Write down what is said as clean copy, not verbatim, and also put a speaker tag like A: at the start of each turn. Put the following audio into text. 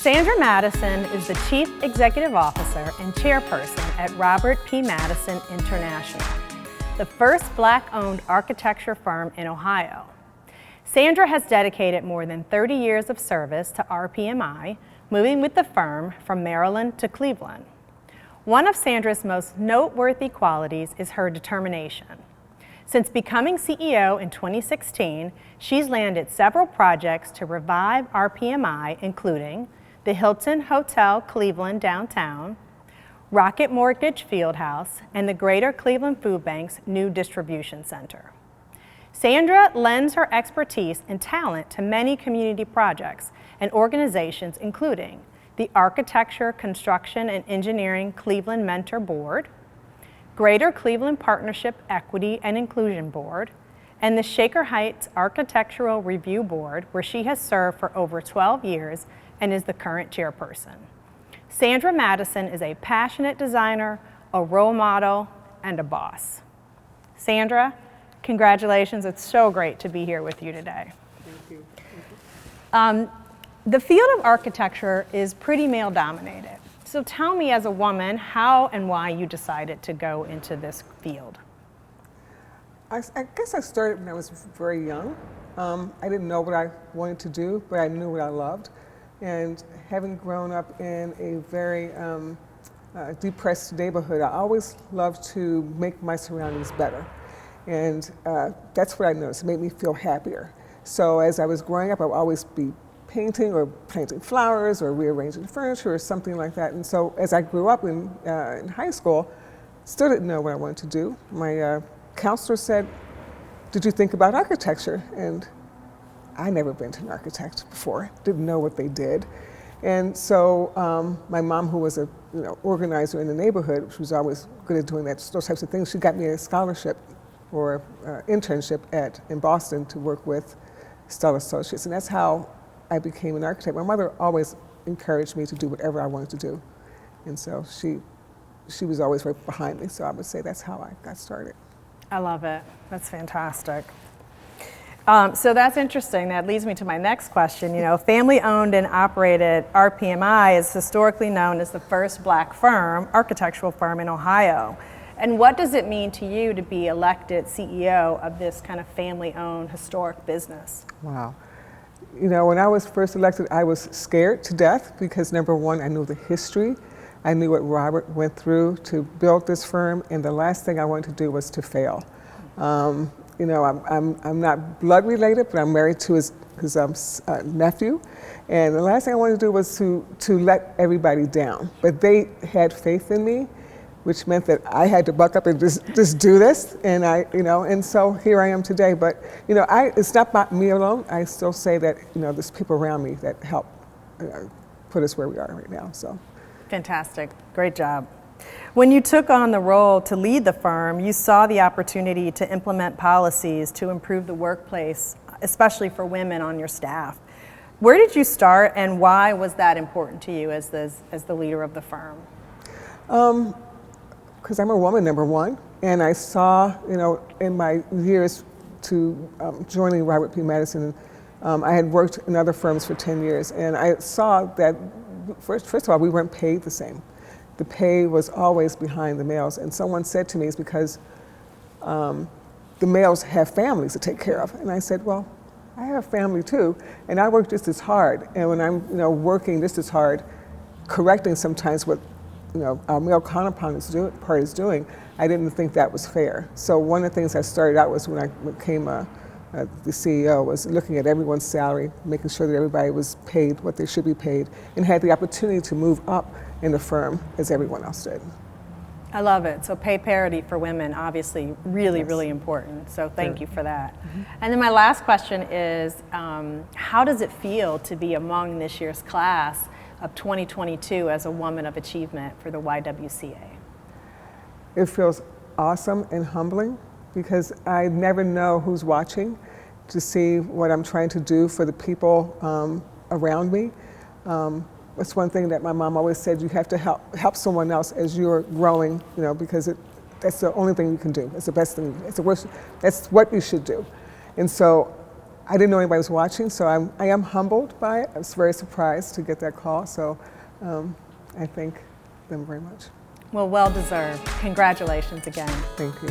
A: Sandra Madison is the Chief Executive Officer and Chairperson at Robert P. Madison International, the first Black-owned architecture firm in Ohio. Sandra has dedicated more than 30 years of service to RPMI, moving with the firm from Maryland to Cleveland. One of Sandra's most noteworthy qualities is her determination. Since becoming CEO in 2016, she's landed several projects to revive RPMI, including the Hilton Hotel Cleveland downtown, Rocket Mortgage Fieldhouse, and the Greater Cleveland Food Bank's new distribution center. Sandra lends her expertise and talent to many community projects and organizations, including the Architecture, Construction, and Engineering Cleveland Mentor Board, Greater Cleveland Partnership Equity and Inclusion Board, and the Shaker Heights Architectural Review Board, where she has served for over 12 years and is the current chairperson. Sandra Madison is a passionate designer, a role model, and a boss. Sandra, congratulations. It's so great to be here with you today.
B: Thank you.
A: The field of architecture is pretty male-dominated. So tell me, as a woman, how and why you decided to go into this field.
B: I guess I started when I was very young. I didn't know what I wanted to do, but I knew what I loved. And having grown up in a very depressed neighborhood, I always loved to make my surroundings better. And that's what I noticed. It made me feel happier. So as I was growing up, I would always be painting or planting flowers or rearranging furniture or something like that. And so as I grew up in high school, still didn't know what I wanted to do. My counselor said, "Did you think about architecture?" And I never been to an architect before, didn't know what they did. And so my mom, who was a organizer in the neighborhood, which was always good at doing those types of things, she got me a scholarship or internship in Boston to work with Stella Associates. And that's how I became an architect. My mother always encouraged me to do whatever I wanted to do. And so she was always right behind me. So I would say that's how I got started.
A: I love it. That's fantastic. So that's interesting. That leads me to my next question. Family-owned and operated RPMI is historically known as the first Black architectural firm in Ohio. And what does it mean to you to be elected CEO of this kind of family-owned historic business?
B: Wow. When I was first elected, I was scared to death because, number one, I knew the history. I knew what Robert went through to build this firm, and the last thing I wanted to do was to fail. I'm not blood related, but I'm married to his nephew, and the last thing I wanted to do was to let everybody down. But they had faith in me, which meant that I had to buck up and just do this, and and so here I am today. But it's not about me alone. I still say that there's people around me that help put us where we are right now. So,
A: fantastic, great job. When you took on the role to lead the firm, you saw the opportunity to implement policies to improve the workplace, especially for women on your staff. Where did you start, and why was that important to you as the leader of the firm?
B: Because I'm a woman, number one, and I saw, in my years to joining Robert P. Madison, I had worked in other firms for 10 years, and I saw that, first of all, we weren't paid the same. The pay was always behind the males, and someone said to me, it's because the males have families to take care of. And I said, well, I have a family too, and I work just as hard. And when I'm working just as hard, correcting sometimes what our male counterpart is doing, I didn't think that was fair. So one of the things I started out was when I became the CEO was looking at everyone's salary, making sure that everybody was paid what they should be paid, and had the opportunity to move up in the firm as everyone else did.
A: I love it. So pay parity for women, obviously really,
B: Yes.
A: really important. So thank you for that.
B: Mm-hmm.
A: And then my last question is, how does it feel to be among this year's class of 2022 as a woman of achievement for the YWCA?
B: It feels awesome and humbling because I never know who's watching to see what I'm trying to do for the people around me. That's one thing that my mom always said, you have to help someone else as you're growing, because that's the only thing you can do. It's the best thing, it's the worst, that's what you should do. And so I didn't know anybody was watching, so I am humbled by it. I was very surprised to get that call, so I thank them very much.
A: Well, well deserved. Congratulations again.
B: Thank you.